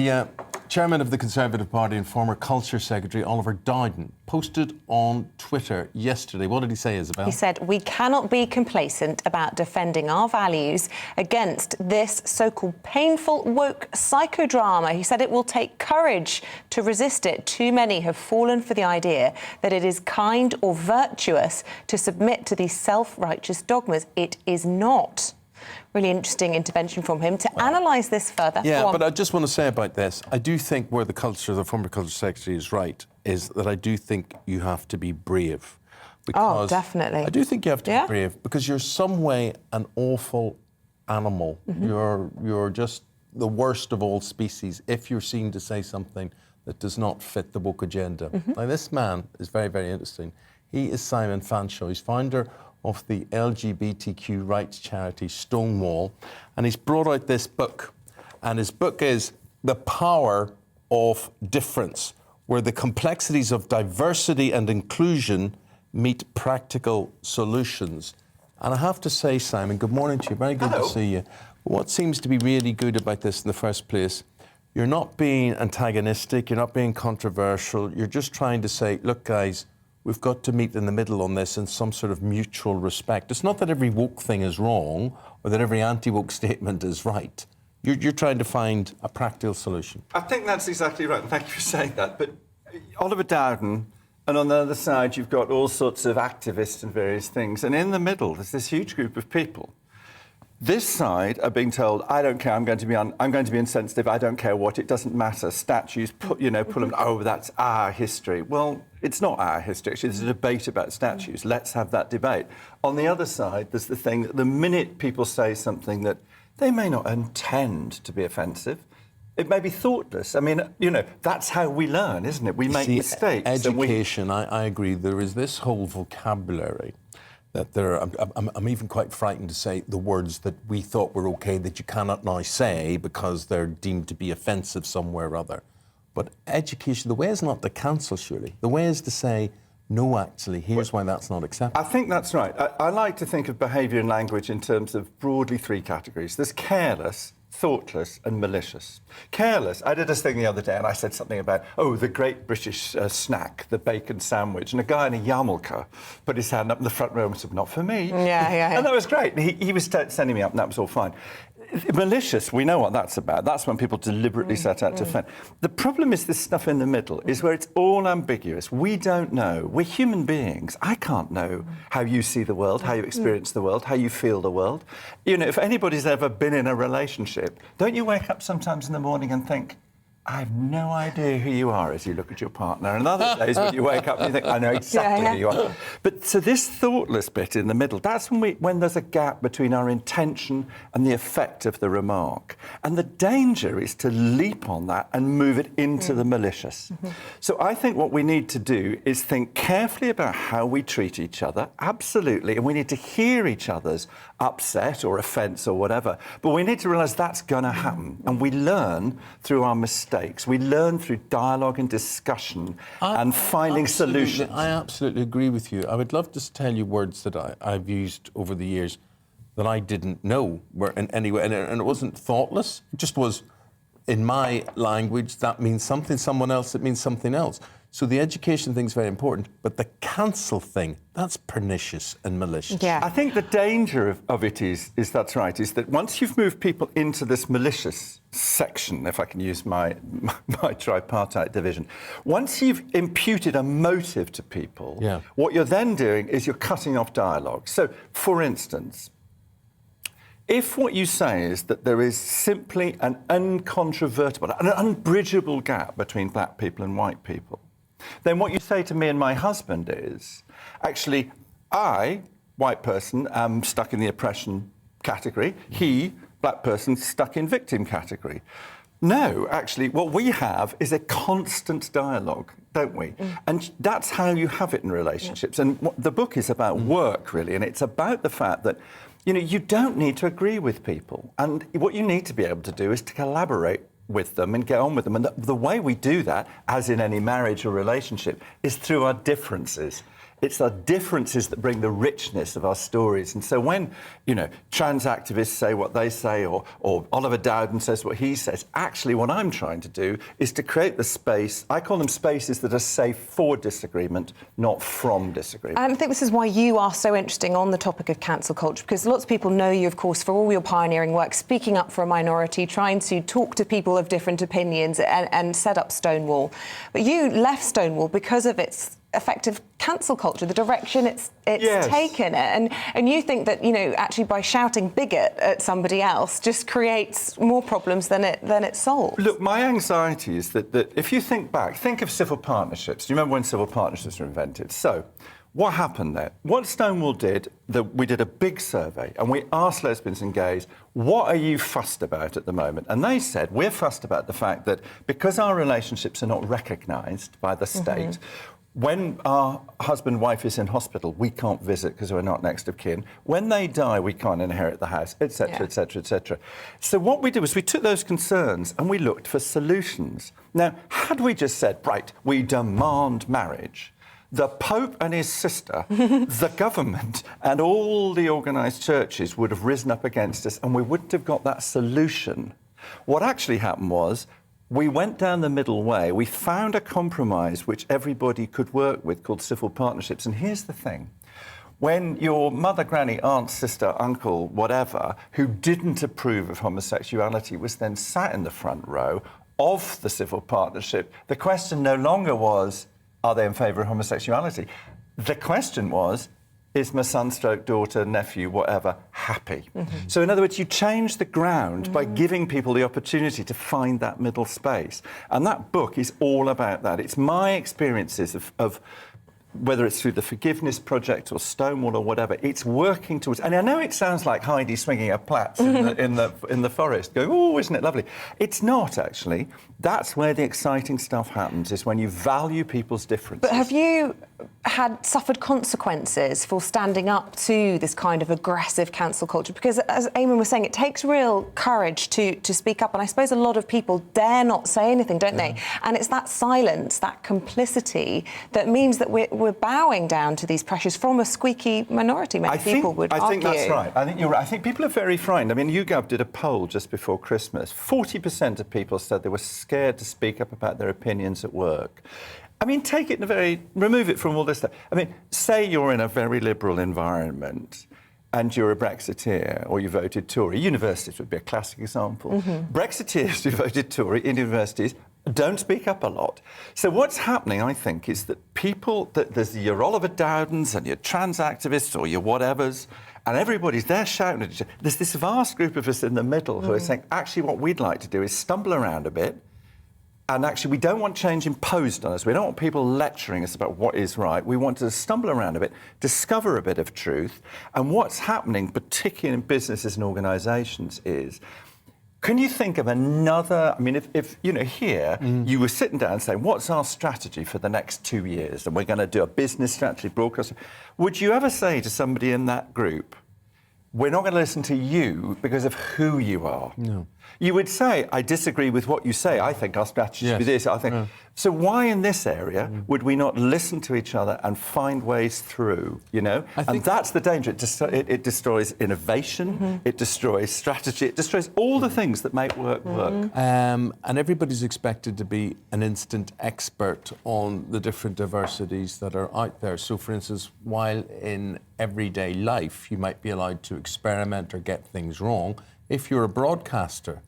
Yeah, Chairman of the Conservative Party and former Culture Secretary Oliver Dowden posted on Twitter yesterday. What did he say, Isabel? He said, "We cannot be complacent about defending our values against this so-called painful woke psychodrama." He said it will take courage to resist it. Too many have fallen for the idea that it is kind or virtuous to submit to these self-righteous dogmas. It is not. Really interesting intervention from him to analyse this further. Yeah, but I just want to say about this, I do think where the former Culture Secretary is right, is that I do think you have to be brave. Oh, definitely. I do think you have to be brave, because you're some way an awful animal. You're just the worst of all species if you're seen to say something that does not fit the woke agenda. Now, this man is very, very interesting. He is Simon Fanshawe. He's founder of the LGBTQ rights charity Stonewall, and he's brought out this book, and his book is The Power of Difference, where the complexities of diversity and inclusion meet practical solutions. And I have to say, Simon, good morning to you. Very good to see you. What seems to be really good about this in the first place, you're not being antagonistic, you're not being controversial, you're just trying to say, look, guys, we've got to meet in the middle on this in some sort of mutual respect. It's not that every woke thing is wrong or that every anti-woke statement is right. You're trying to find a practical solution. I think that's exactly right, and thank you for saying that. But Oliver Dowden, and on the other side, you've got all sorts of activists and various things. And in the middle, there's this huge group of people. This side are being told, I don't care, I'm going to be insensitive, I don't care what, it doesn't matter. Statues, pull them, oh, that's our history. Well, it's not our history, actually. There's a debate about statues. Let's have that debate. On the other side, there's the thing that the minute people say something that they may not intend to be offensive, it may be thoughtless. I mean, that's how we learn, isn't it? We make mistakes. Education, I agree. There is this whole vocabulary that I'm even quite frightened to say the words that we thought were OK that you cannot now say because they're deemed to be offensive somewhere or other. But education, the way is not to cancel, surely. The way is to say, no, actually, here's why that's not acceptable. I think that's right. I like to think of behaviour and language in terms of broadly three categories. There's careless, thoughtless and malicious. Careless, I did this thing the other day and I said something about, the great British snack, the bacon sandwich, and a guy in a yarmulke put his hand up in the front row and said, not for me. Yeah. And that was great. He was sending me up and that was all fine. Malicious, we know what that's about. That's when people deliberately set out to offend. The problem is this stuff in the middle, is where it's all ambiguous. We don't know. We're human beings. I can't know how you see the world, how you experience the world, how you feel the world. If anybody's ever been in a relationship, don't you wake up sometimes in the morning and think, I have no idea who you are as you look at your partner. And other days when you wake up and you think, I know exactly who you are. But so this thoughtless bit in the middle, that's when there's a gap between our intention and the effect of the remark. And the danger is to leap on that and move it into the malicious. So I think what we need to do is think carefully about how we treat each other, absolutely, and we need to hear each other's upset or offence or whatever. But we need to realise that's going to happen. And we learn through our mistakes. We learn through dialogue and discussion and finding solutions. I absolutely agree with you. I would love to tell you words that I've used over the years that I didn't know were in any way, and it wasn't thoughtless. It just was, in my language, that means something. Someone else, it means something else. So the education thing's very important, but the cancel thing, that's pernicious and malicious. Yeah. I think the danger of it is that's right, is that once you've moved people into this malicious section, if I can use my tripartite division, once you've imputed a motive to people, what you're then doing is you're cutting off dialogue. So, for instance, if what you say is that there is simply an uncontrovertible, an unbridgeable gap between black people and white people, then what you say to me and my husband is, actually, I, white person, am stuck in the oppression category. He, black person, stuck in victim category. No, actually, what we have is a constant dialogue, don't we? And that's how you have it in relationships. And the book is about work, really, and it's about the fact that, you don't need to agree with people. And what you need to be able to do is to collaborate with them and get on with them. And the way we do that, as in any marriage or relationship, is through our differences. It's our differences that bring the richness of our stories. And so when, trans activists say what they say, or Oliver Dowden says what he says, actually what I'm trying to do is to create the space. I call them spaces that are safe for disagreement, not from disagreement. And I think this is why you are so interesting on the topic of cancel culture, because lots of people know you, of course, for all your pioneering work, speaking up for a minority, trying to talk to people of different opinions and set up Stonewall. But you left Stonewall because of its effective cancel culture, the direction it's Yes. taken it. And you think that, actually by shouting bigot at somebody else just creates more problems than it solves. Look, my anxiety is that if you think back, think of civil partnerships. Do you remember when civil partnerships were invented? So what happened there? What Stonewall did, we did a big survey and we asked lesbians and gays, what are you fussed about at the moment? And they said, we're fussed about the fact that because our relationships are not recognised by the state, when our husband-wife is in hospital, we can't visit because we're not next of kin. When they die, we can't inherit the house, etc., etc., etc. So what we did was we took those concerns and we looked for solutions. Now, had we just said, right, we demand marriage, the Pope and his sister, the government and all the organised churches would have risen up against us and we wouldn't have got that solution. What actually happened was we went down the middle way. We found a compromise which everybody could work with called civil partnerships. And here's the thing. When your mother, granny, aunt, sister, uncle, whatever, who didn't approve of homosexuality was then sat in the front row of the civil partnership, the question no longer was, are they in favour of homosexuality? The question was, is my son, stroke, daughter, nephew, whatever, happy? So in other words, you change the ground by giving people the opportunity to find that middle space. And that book is all about that. It's my experiences of whether it's through the Forgiveness Project or Stonewall or whatever, it's working towards... And I know it sounds like Heidi swinging her plaits in the forest, going, oh, isn't it lovely? It's not, actually. That's where the exciting stuff happens, is when you value people's differences. But have you suffered consequences for standing up to this kind of aggressive cancel culture? Because, as Eamon was saying, it takes real courage to speak up, and I suppose a lot of people dare not say anything, don't they? And it's that silence, that complicity, that means that we're bowing down to these pressures from a squeaky minority, many people would argue. I think that's right. I think you're right. I think people are very frightened. I mean, YouGov did a poll just before Christmas. 40% of people said they were scared to speak up about their opinions at work. I mean, remove it from all this stuff. I mean, say you're in a very liberal environment and you're a Brexiteer or you voted Tory. Universities would be a classic example. Brexiteers who voted Tory in universities don't speak up a lot. So what's happening, I think, is that there's your Oliver Dowdens and your trans activists or your whatevers, and everybody's there shouting at each other. There's this vast group of us in the middle who are saying, actually, what we'd like to do is stumble around a bit. And actually, we don't want change imposed on us. We don't want people lecturing us about what is right. We want to stumble around a bit, discover a bit of truth. And what's happening, particularly in businesses and organisations, is... Can you think of another... I mean, if here, you were sitting down saying, what's our strategy for the next 2 years? And we're going to do a business strategy, broadcast... Would you ever say to somebody in that group, we're not going to listen to you because of who you are? No. You would say, I disagree with what you say. I think our strategy should be this. I think... So why in this area would we not listen to each other and find ways through, And that's the danger. It destroys innovation, it destroys strategy, it destroys all the things that make work work. And everybody's expected to be an instant expert on the different diversities that are out there. So, for instance, while in everyday life you might be allowed to experiment or get things wrong, if you're a broadcaster,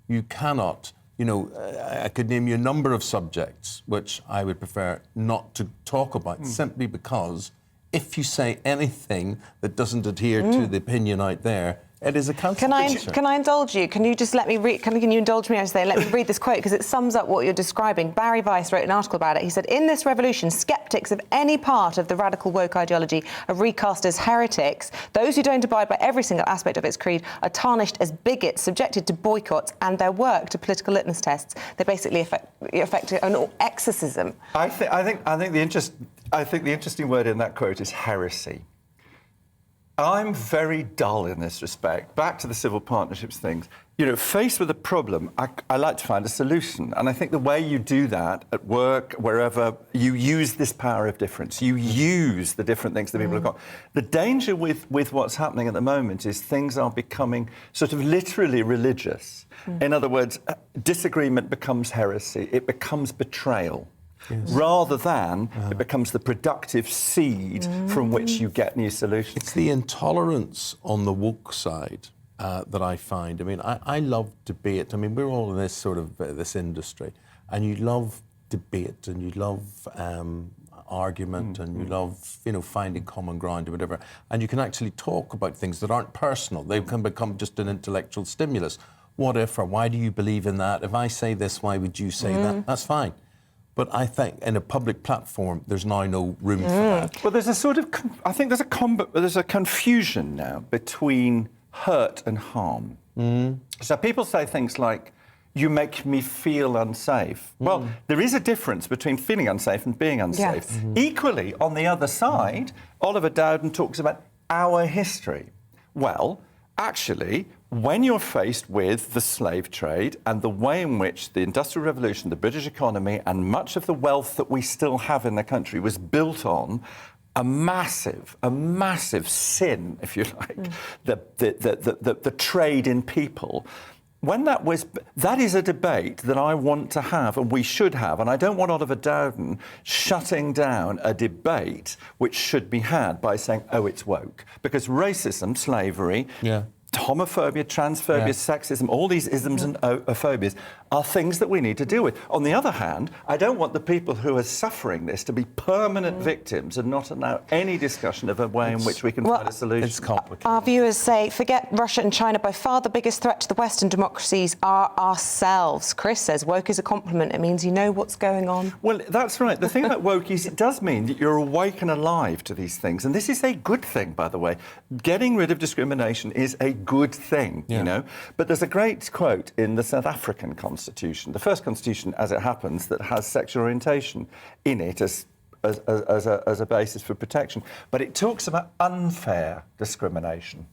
you cannot... I could name you a number of subjects which I would prefer not to talk about, simply because if you say anything that doesn't adhere to the opinion out there, it is a cancel culture. Can I indulge you? Can you just let me read? Can you indulge me? I say, let me read this quote because it sums up what you're describing. Barry Weiss wrote an article about it. He said, "In this revolution, sceptics of any part of the radical woke ideology are recast as heretics. Those who don't abide by every single aspect of its creed are tarnished as bigots, subjected to boycotts, and their work to political litmus tests. They basically affect an exorcism." I think the interesting word in that quote is heresy. I'm very dull in this respect. Back to the civil partnerships things. You know, faced with a problem, I like to find a solution. And I think the way you do that at work, wherever, you use this power of difference. You use the different things that people have got. The danger with what's happening at the moment is things are becoming sort of literally religious. In other words, disagreement becomes heresy. It becomes betrayal. Yes. Rather than it becomes the productive seed from which you get new solutions. It's the intolerance on the woke side that I find. I mean, I love debate. I mean, we're all in this sort of this industry, and you love debate, and you love argument, and you love, you know, finding common ground or whatever. And you can actually talk about things that aren't personal. They can become just an intellectual stimulus. What if, or why do you believe in that? If I say this, why would you say that? That's fine. But I think in a public platform, there's now no room for that. Well, there's a sort of, I think there's a confusion now between hurt and harm. So people say things like, you make me feel unsafe. Well, there is a difference between feeling unsafe and being unsafe. Yes. Equally, on the other side, Oliver Dowden talks about our history. Well, actually, when you're faced with the slave trade and the way in which the Industrial Revolution, the British economy, and much of the wealth that we still have in the country was built on a massive sin, if you like, the trade in people. When that is a debate that I want to have and we should have, and I don't want Oliver Dowden shutting down a debate which should be had by saying, oh, it's woke. Because racism, slavery, homophobia, transphobia, sexism, all these isms and phobias are things that we need to deal with. On the other hand, I don't want the people who are suffering this to be permanent victims and not allow any discussion of a way in which we can find a solution. It's complicated. Our viewers say, forget Russia and China, by far the biggest threat to the Western democracies are ourselves. Chris says, woke is a compliment. It means you know what's going on. Well, that's right. The thing about woke is it does mean that you're awake and alive to these things. And this is a good thing, by the way. Getting rid of discrimination is a good thing, you know. But there's a great quote in the South African Constitution, the first constitution, as it happens, that has sexual orientation in it as a basis for protection. But it talks about unfair discrimination.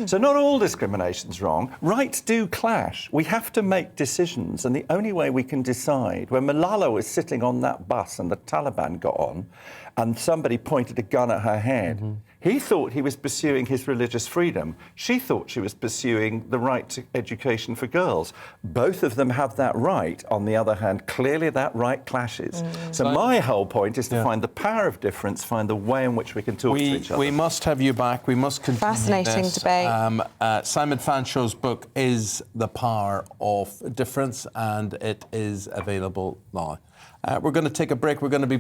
So not all discrimination's wrong. Rights do clash. We have to make decisions, and the only way we can decide... When Malala was sitting on that bus and the Taliban got on and somebody pointed a gun at her head, he thought he was pursuing his religious freedom. She thought she was pursuing the right to education for girls. Both of them have that right. On the other hand, clearly that right clashes. So my whole point is to find the power of difference, find the way in which we can talk to each other. We must have you back. We must continue Fascinating this. debate. Simon Fanshawe's book is The Power of Difference, and it is available now. We're going to take a break. We're going to be